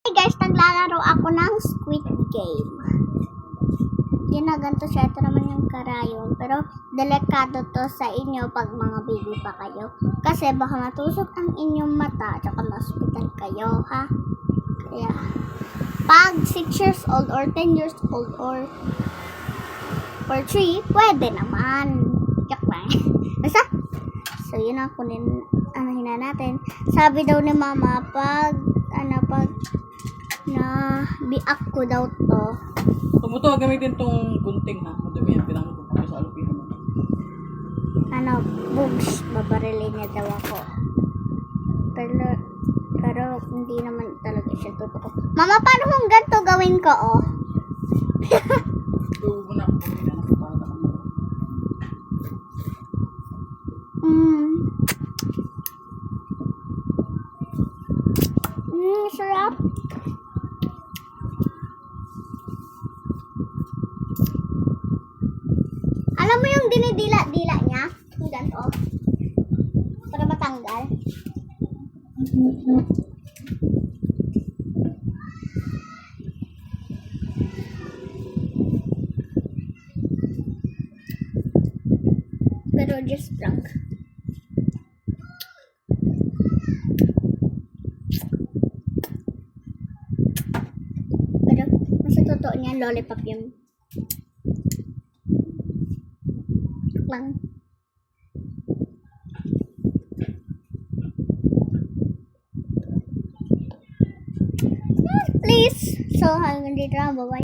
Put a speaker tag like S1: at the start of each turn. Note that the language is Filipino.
S1: Hey guys, naglalaro ako ng Squid Game. Yun na, ganito siya. Ito naman yung karayon. Pero, delikado to sa inyo pag mga baby pa kayo. Kasi baka matusok ang inyong mata at ma-hospital kayo, ha? Kaya, pag 6 years old or 10 years old or for 3, pwede naman. Joke lang. Basta? So, yun ang kunin, anahin na natin. Sabi daw ni mama, pag na biak ko daw to.
S2: Tumuto, gamitin tong gunting ha. Madumi yan, pinanong ko sa alupihan mo.
S1: Bugs, babarilin niya daw ako. Pero hindi naman talaga siya totoo. Mama, paano kung ganito gawin ko, oh?
S2: Tubo na ako, pinanong ko para ka mo.
S1: Sarap. Alam mo yung dinidila-dila niya? Yung ganito. Para matanggal. Pero just prank. Pero mas totoo niya, lollipop yung lang. Please. So, hanggang dito lang. Bye-bye.